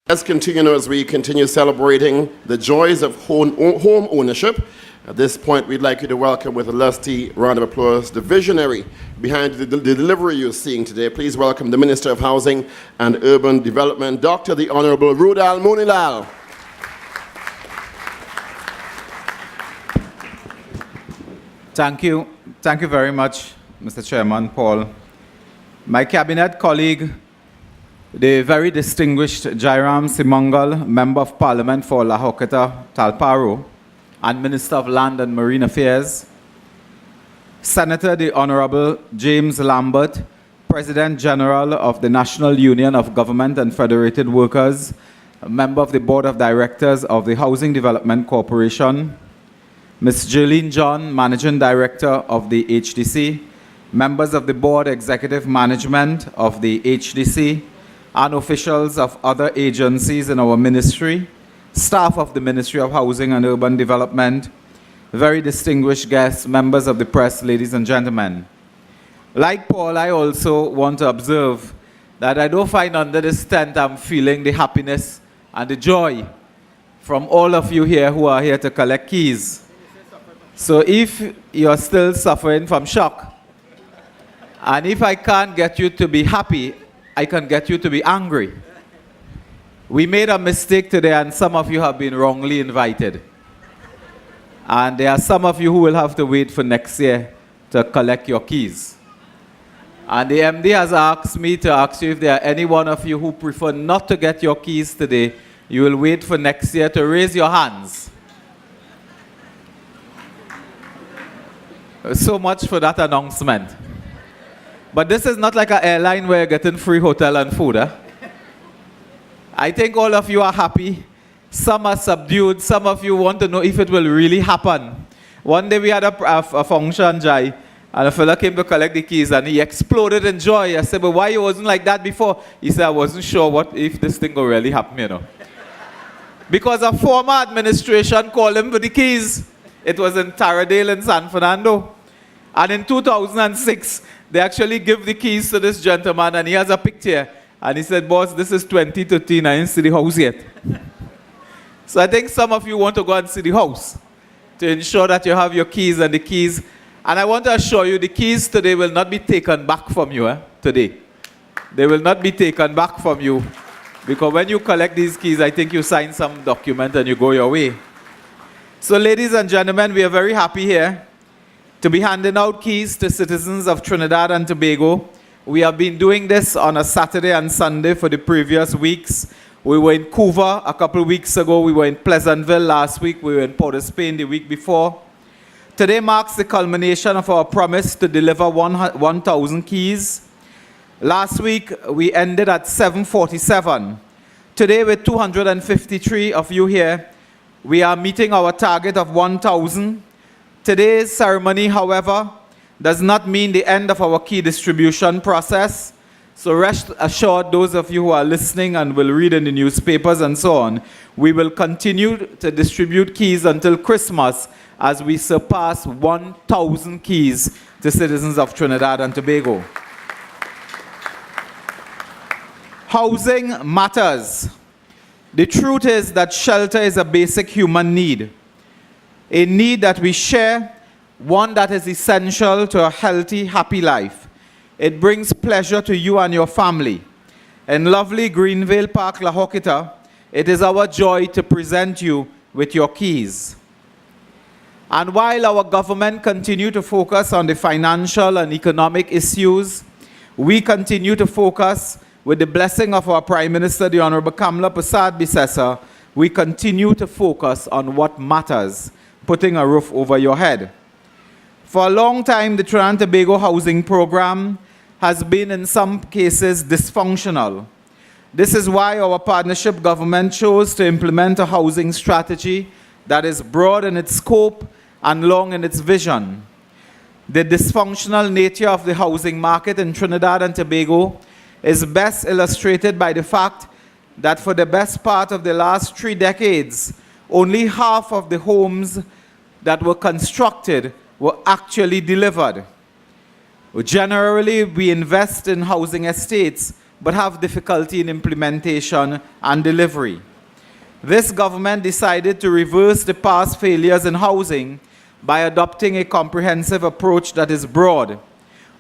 Let's continue as we continue celebrating the joys of home ownership. At this point, we'd like you to welcome with a lusty round of applause the visionary behind the delivery you're seeing today. Please welcome the Minister of Housing and Urban Development, Dr. the Honorable Roodal Moonilal. Thank you. Thank you very much, Mr. Chairman Paul. My cabinet colleague, the very distinguished Jairam Seemungal, Member of Parliament for La Horquetta, Talparo, and Minister of Land and Marine Affairs, Senator the Honorable James Lambert, President General of the National Union of Government and Federated Workers, a member of the Board of Directors of the Housing Development Corporation, Ms. Jolene John, Managing Director of the HDC, members of the Board Executive Management of the HDC, and officials of other agencies in our ministry, staff of the Ministry of Housing and Urban Development, very distinguished guests, members of the press, ladies and gentlemen. Like Paul, I also want to observe that I don't find under this tent I'm feeling the happiness and the joy from all of you here who are here to collect keys. So if you're still suffering from shock, and if I can't get you to be happy, I can get you to be angry. We made a mistake today and some of you have been wrongly invited. And there are some of you who will have to wait for next year to collect your keys. And the MD has asked me to ask you if there are any one of you who prefer not to get your keys today, you will wait for next year to raise your hands. So much for that announcement. But this is not like an airline where you're getting free hotel and food. I think all of you are happy. Some are subdued. Some of you want to know if it will really happen. One day we had a function, Jai, and a fella came to collect the keys and he exploded in joy. I said, but why you wasn't like that before? He said, I wasn't sure if this thing will really happen, you know. Because a former administration called him for the keys. It was in Taradale in San Fernando. And in 2006, they actually give the keys to this gentleman and he has a picture. And he said, boss, this is 2013, I didn't see the house yet. So I think some of you want to go and see the house to ensure that you have your keys and the keys. And I want to assure you, the keys today will not be taken back from you today. They will not be taken back from you. Because when you collect these keys, I think you sign some document and you go your way. So ladies and gentlemen, we are very happy here to be handing out keys to citizens of Trinidad and Tobago. We have been doing this on a Saturday and Sunday for the previous weeks. We were in Couva a couple of weeks ago. We were in Pleasantville last week. We were in Port of Spain the week before. Today marks the culmination of our promise to deliver 1,000 keys. Last week, we ended at 747. Today, with 253 of you here, we are meeting our target of 1,000. Today's ceremony, however, does not mean the end of our key distribution process. So rest assured, those of you who are listening and will read in the newspapers and so on, we will continue to distribute keys until Christmas as we surpass 1,000 keys to citizens of Trinidad and Tobago. Housing matters. The truth is that shelter is a basic human need. A need that we share, one that is essential to a healthy, happy life. It brings pleasure to you and your family. In lovely Greenvale Park, La Horquetta, it is our joy to present you with your keys. And while our government continue to focus on the financial and economic issues, we continue to focus, with the blessing of our Prime Minister, the Honorable Kamla Persad-Bissessar, we continue to focus on what matters, putting a roof over your head. For a long time, the Trinidad and Tobago housing program has been in some cases dysfunctional. This is why our partnership government chose to implement a housing strategy that is broad in its scope and long in its vision. The dysfunctional nature of the housing market in Trinidad and Tobago is best illustrated by the fact that for the best part of the last 3 decades, only half of the homes that were constructed were actually delivered. Generally, we invest in housing estates but have difficulty in implementation and delivery. This government decided to reverse the past failures in housing by adopting a comprehensive approach that is broad,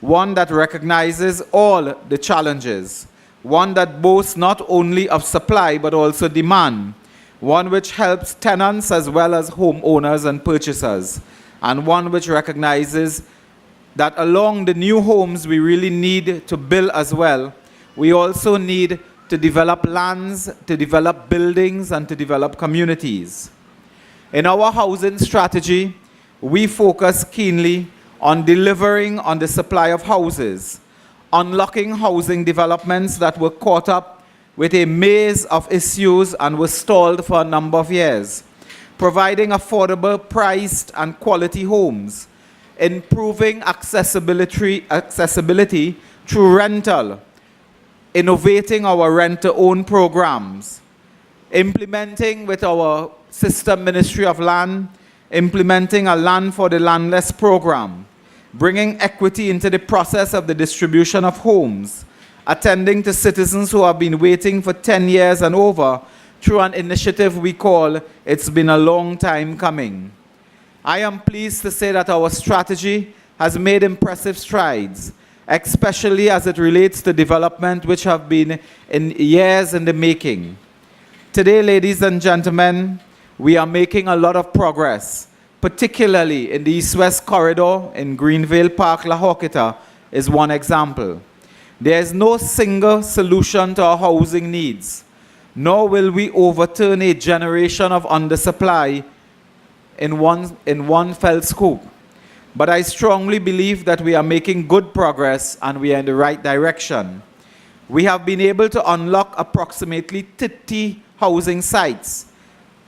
one that recognizes all the challenges, one that boasts not only of supply but also demand, one which helps tenants as well as homeowners and purchasers, and one which recognizes that along the new homes we really need to build as well, we also need to develop lands, to develop buildings, and to develop communities. In our housing strategy, we focus keenly on delivering on the supply of houses, unlocking housing developments that were caught up with a maze of issues and were stalled for a number of years, providing affordable, priced, and quality homes, improving accessibility through rental, innovating our rent-to-own programs, implementing with our sister Ministry of Land, implementing a Land for the Landless program, bringing equity into the process of the distribution of homes, attending to citizens who have been waiting for 10 years and over through an initiative we call It's Been a Long Time Coming. I am pleased to say that our strategy has made impressive strides, especially as it relates to development which have been in years in the making. Today, ladies and gentlemen, we are making a lot of progress, particularly in the East-West Corridor in Greenvale Park, La Horquetta, is one example. There is no single solution to our housing needs, nor will we overturn a generation of undersupply in one fell swoop. But I strongly believe that we are making good progress and we are in the right direction. We have been able to unlock approximately 30 housing sites,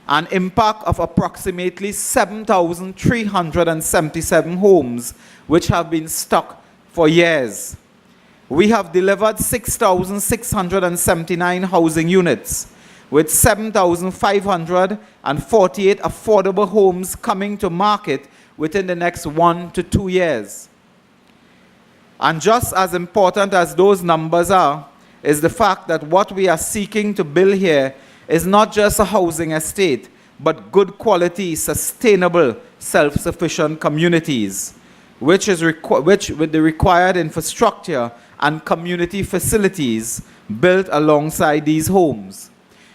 an impact of approximately 7,377 homes which have been stuck for years. We have delivered 6,679 housing units, with 7,548 affordable homes coming to market within the next 1 to 2 years. And just as important as those numbers are, is the fact that what we are seeking to build here is not just a housing estate, but good quality, sustainable, self-sufficient communities, which with the required infrastructure and community facilities built alongside these homes,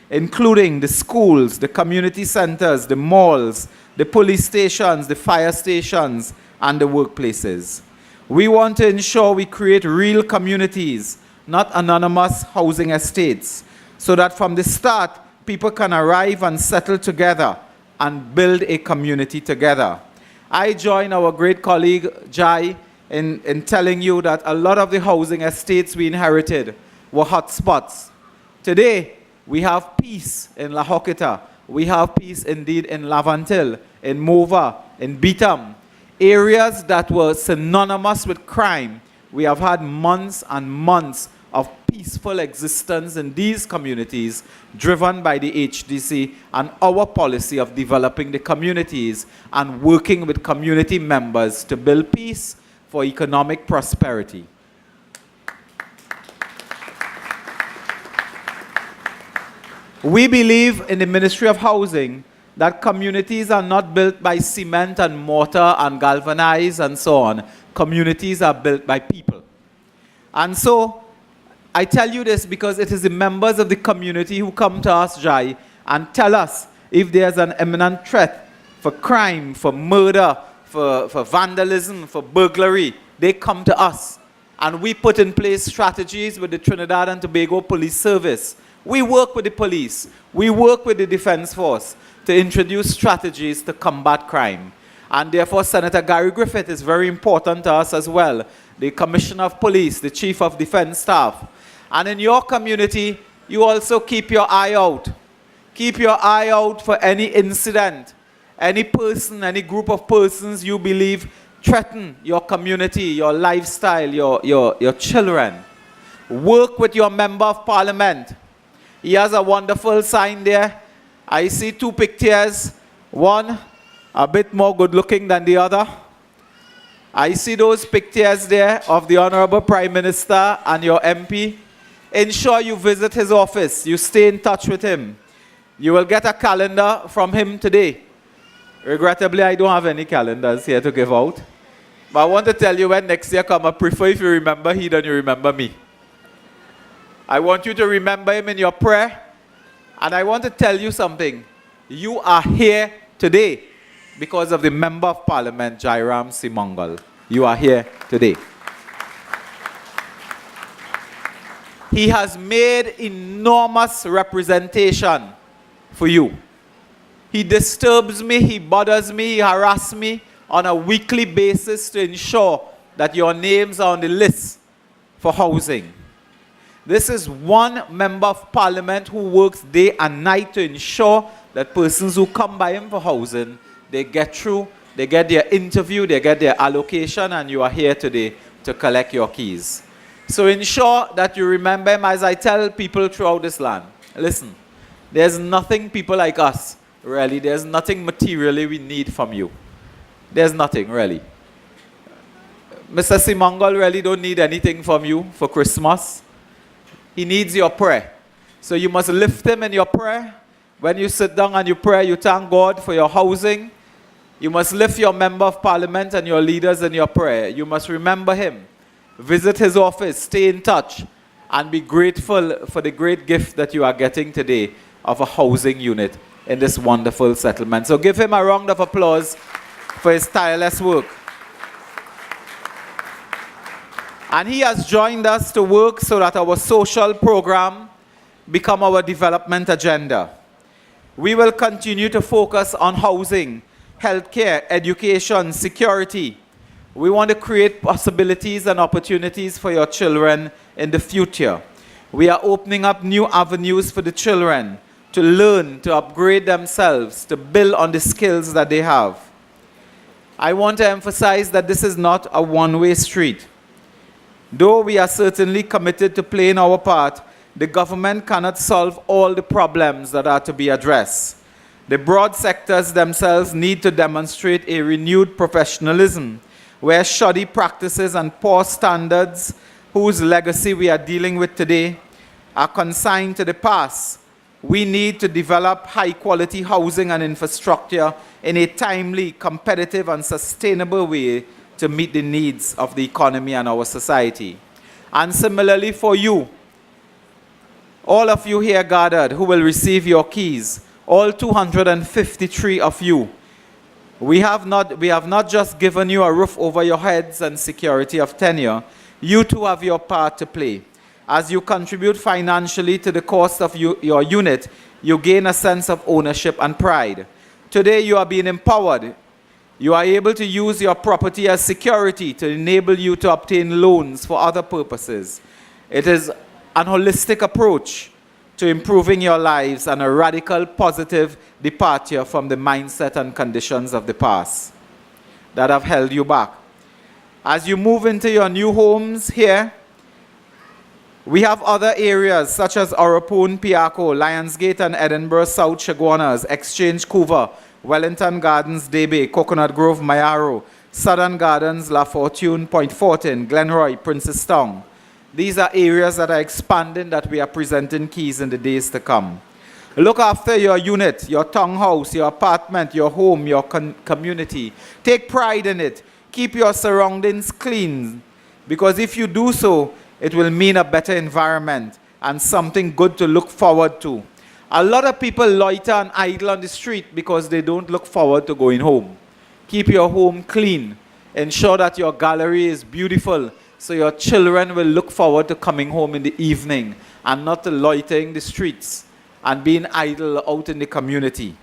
including the schools, the community centers, the malls, the police stations, the fire stations, and the workplaces. We want to ensure we create real communities, not anonymous housing estates, so that from the start, people can arrive and settle together and build a community together. I join our great colleague Jai in telling you that a lot of the housing estates we inherited were hotspots. Today, we have peace in La Horquetta. We have peace indeed in Lavantil, in Mova, in Beetham. Areas that were synonymous with crime. We have had months and months of peaceful existence in these communities, driven by the HDC and our policy of developing the communities and working with community members to build peace for economic prosperity. We believe in the Ministry of Housing that communities are not built by cement and mortar and galvanized and so on. Communities are built by people. And so, I tell you this because it is the members of the community who come to us, Jai, and tell us if there's an imminent threat for crime, for murder, for vandalism, for burglary. They come to us. And we put in place strategies with the Trinidad and Tobago Police Service. We work with the police. We work with the Defense Force to introduce strategies to combat crime. And therefore, Senator Gary Griffith is very important to us as well. The Commissioner of Police, the Chief of Defense Staff. And in your community, you also keep your eye out. Keep your eye out for any incident, any person, any group of persons you believe threaten your community, your lifestyle, your children. Work with your Member of Parliament. He has a wonderful sign there. I see two pictures. One a bit more good looking than the other. I see those pictures there of the Honorable Prime Minister and your MP. ensure you visit his office. You stay in touch with him. You will get a calendar from him today. Regrettably, I don't have any calendars here to give out. But I want to tell you, when next year comes, I prefer if you remember he than you remember me. I want you to remember him in your prayer. And I want to tell you something. You are here today because of the Member of Parliament, Jairam Seemungal. You are here today. He has made enormous representation for you. He disturbs me, he bothers me, he harasses me on a weekly basis to ensure that your names are on the list for housing. This is one Member of Parliament who works day and night to ensure that persons who come by him for housing, they get through, they get their interview, they get their allocation, and you are here today to collect your keys. So ensure that you remember him. As I tell people throughout this land, listen, there's nothing people like us, really, there's nothing materially we need from you. There's nothing, really. Mr. Seemungal really don't need anything from you for Christmas. He needs your prayer. So you must lift him in your prayer. When you sit down and you pray, you thank God for your housing. You must lift your Member of Parliament and your leaders in your prayer. You must remember him. Visit his office, stay in touch, and be grateful for the great gift that you are getting today of a housing unit in this wonderful settlement. So give him a round of applause for his tireless work. And he has joined us to work so that our social program become our development agenda. We will continue to focus on housing, healthcare, education, security. We want to create possibilities and opportunities for your children in the future. We are opening up new avenues for the children to learn, to upgrade themselves, to build on the skills that they have. I want to emphasize that this is not a one-way street. Though we are certainly committed to playing our part, the government cannot solve all the problems that are to be addressed. The broad sectors themselves need to demonstrate a renewed professionalism, where shoddy practices and poor standards, whose legacy we are dealing with today, are consigned to the past. We need to develop high-quality housing and infrastructure in a timely, competitive, and sustainable way to meet the needs of the economy and our society. And similarly for you, all of you here gathered who will receive your keys, all 253 of you, we have not just given you a roof over your heads and security of tenure. You too have your part to play. As you contribute financially to the cost of your unit, you gain a sense of ownership and pride. Today you are being empowered. You are able to use your property as security to enable you to obtain loans for other purposes. It is an holistic approach to improving your lives and a radical positive departure from the mindset and conditions of the past that have held you back. As you move into your new homes here, we have other areas such as Orapun, Piaco, Lionsgate and Edinburgh South Chaguanas, Exchange, Couva, Wellington Gardens, Debe, Coconut Grove, Mayaro, Southern Gardens, La Fortune, Point Fortin, Glenroy, Princestown. These are areas that are expanding, that we are presenting keys in the days to come. Look after your unit, your townhouse, your apartment, your home, your community. Take pride in it. Keep your surroundings clean, because if you do so, it will mean a better environment and something good to look forward to. A lot of people loiter and idle on the street because they don't look forward to going home. Keep your home clean. Ensure that your gallery is beautiful, so your children will look forward to coming home in the evening and not to loiter in the streets and being idle out in the community.